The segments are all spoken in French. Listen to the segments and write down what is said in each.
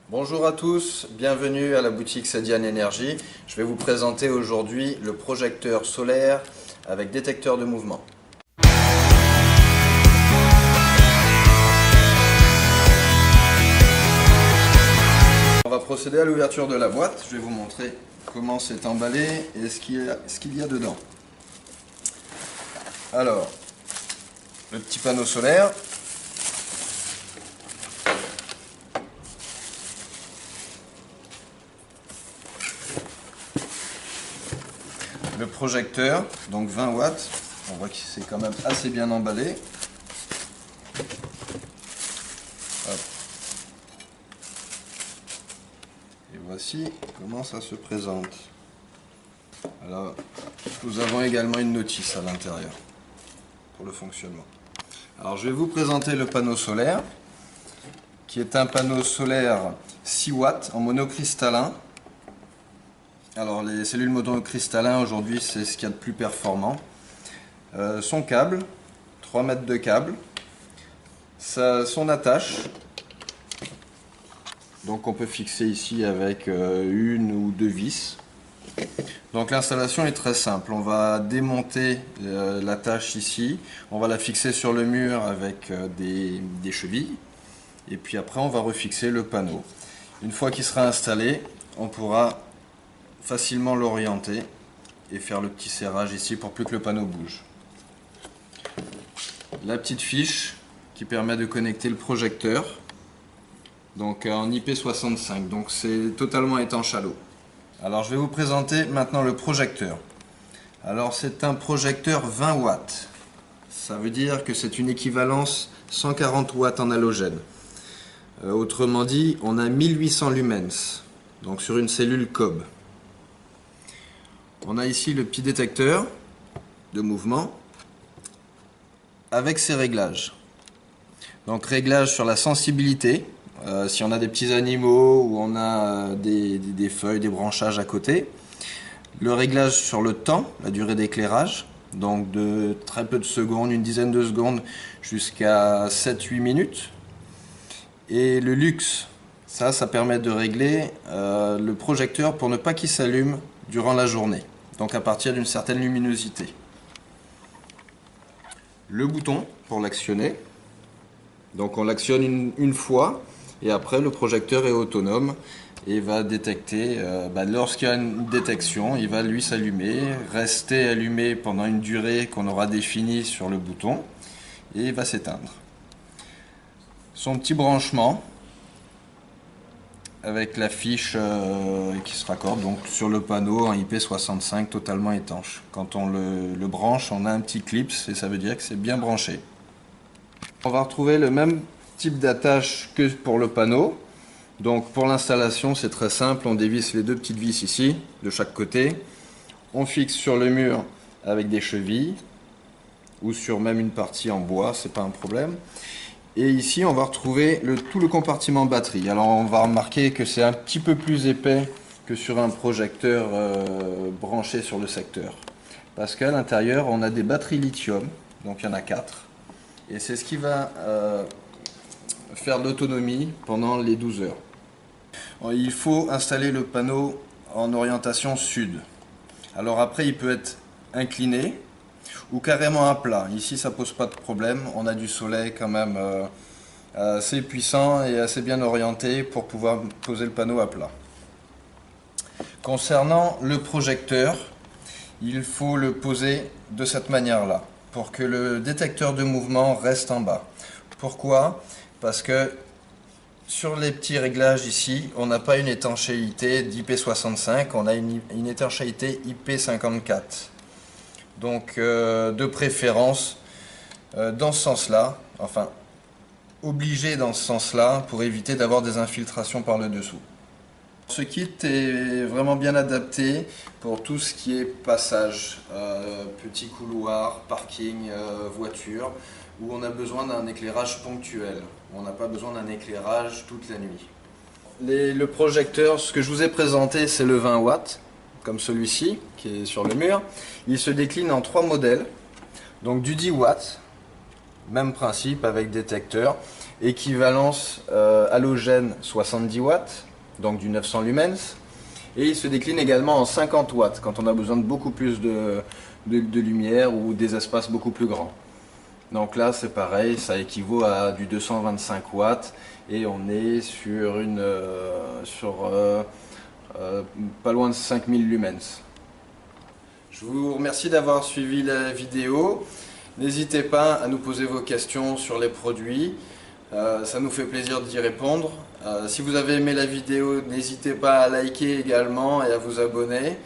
Bonjour à tous, bienvenue à la boutique Sadian Energy. Je vais vous présenter aujourd'hui le projecteur solaire avec détecteur de mouvement. On va procéder à l'ouverture de la boîte. Je vais vous montrer comment c'est emballé et ce qu'il y a dedans. Alors, le petit panneau solaire. Le projecteur, donc 20 watts, on voit que c'est quand même assez bien emballé. Hop. Et voici comment ça se présente. Alors, nous avons également une notice à l'intérieur pour le fonctionnement. Alors, je vais vous présenter le panneau solaire, qui est un panneau solaire 6 watts en monocristallin. Alors les cellules monocristallins aujourd'hui c'est ce qu'il y a de plus performant. Son câble, 3 mètres de câble, son attache, donc on peut fixer ici avec une ou deux vis. Donc l'installation est très simple, on va démonter l'attache ici, on va la fixer sur le mur avec des chevilles et puis après on va refixer le panneau. Une fois qu'il sera installé, on pourra facilement l'orienter et faire le petit serrage ici pour plus que le panneau bouge. La petite fiche qui permet de connecter le projecteur, donc en IP65, donc c'est totalement étanche à l'eau. Alors je vais vous présenter maintenant le projecteur. Alors c'est un projecteur 20 watts, ça veut dire que c'est une équivalence 140 watts en halogène. Autrement dit, on a 1800 lumens, donc sur une cellule COB. On a ici le petit détecteur de mouvement avec ses réglages. Donc réglage sur la sensibilité, si on a des petits animaux ou on a des feuilles, des branchages à côté. Le réglage sur le temps, la durée d'éclairage, donc de très peu de secondes, une dizaine de secondes jusqu'à 7-8 minutes. Et le luxe, ça permet de régler le projecteur pour ne pas qu'il s'allume durant la journée, donc à partir d'une certaine luminosité. Le bouton pour l'actionner, donc on l'actionne une fois et après le projecteur est autonome et va détecter, lorsqu'il y a une détection, il va lui s'allumer, rester allumé pendant une durée qu'on aura définie sur le bouton et il va s'éteindre. Son petit branchement avec la fiche qui se raccorde donc sur le panneau en IP65 totalement étanche. Quand on le branche, on a un petit clip et ça veut dire que c'est bien branché. On va retrouver le même type d'attache que pour le panneau. Donc pour l'installation c'est très simple, on dévisse les deux petites vis ici de chaque côté. On fixe sur le mur avec des chevilles ou sur même une partie en bois, c'est pas un problème. Et ici, on va retrouver tout le compartiment batterie. Alors, on va remarquer que c'est un petit peu plus épais que sur un projecteur branché sur le secteur. Parce qu'à l'intérieur, on a des batteries lithium, donc il y en a 4. Et c'est ce qui va faire de l'autonomie pendant les 12 heures. Il faut installer le panneau en orientation sud. Alors après, il peut être incliné ou carrément à plat. Ici ça pose pas de problème, on a du soleil quand même assez puissant et assez bien orienté pour pouvoir poser le panneau à plat. Concernant le projecteur, il faut le poser de cette manière là pour que le détecteur de mouvement reste en bas. Pourquoi? Parce que sur les petits réglages ici, on n'a pas une étanchéité d'IP65, on a une étanchéité IP54. Donc de préférence dans ce sens-là, enfin obligé dans ce sens-là pour éviter d'avoir des infiltrations par le dessous. Ce kit est vraiment bien adapté pour tout ce qui est passage, petit couloir, parking, voiture, où on a besoin d'un éclairage ponctuel. On n'a pas besoin d'un éclairage toute la nuit. Le projecteur, ce que je vous ai présenté, c'est le 20 watts. Comme celui-ci qui est sur le mur. Il se décline en 3 modèles, donc du 10 watts, même principe avec détecteur, équivalence halogène 70 watts, donc du 900 lumens. Et il se décline également en 50 watts, quand on a besoin de beaucoup plus de lumière ou des espaces beaucoup plus grands. Donc là c'est pareil, ça équivaut à du 225 watts et on est sur pas loin de 5000 lumens. Je vous remercie d'avoir suivi la vidéo. N'hésitez pas à nous poser vos questions sur les produits. Ça nous fait plaisir d'y répondre. Si vous avez aimé la vidéo, n'hésitez pas à liker également et à vous abonner.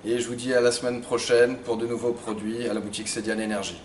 Et je vous dis à la semaine prochaine pour de nouveaux produits à la boutique Cediane Énergie.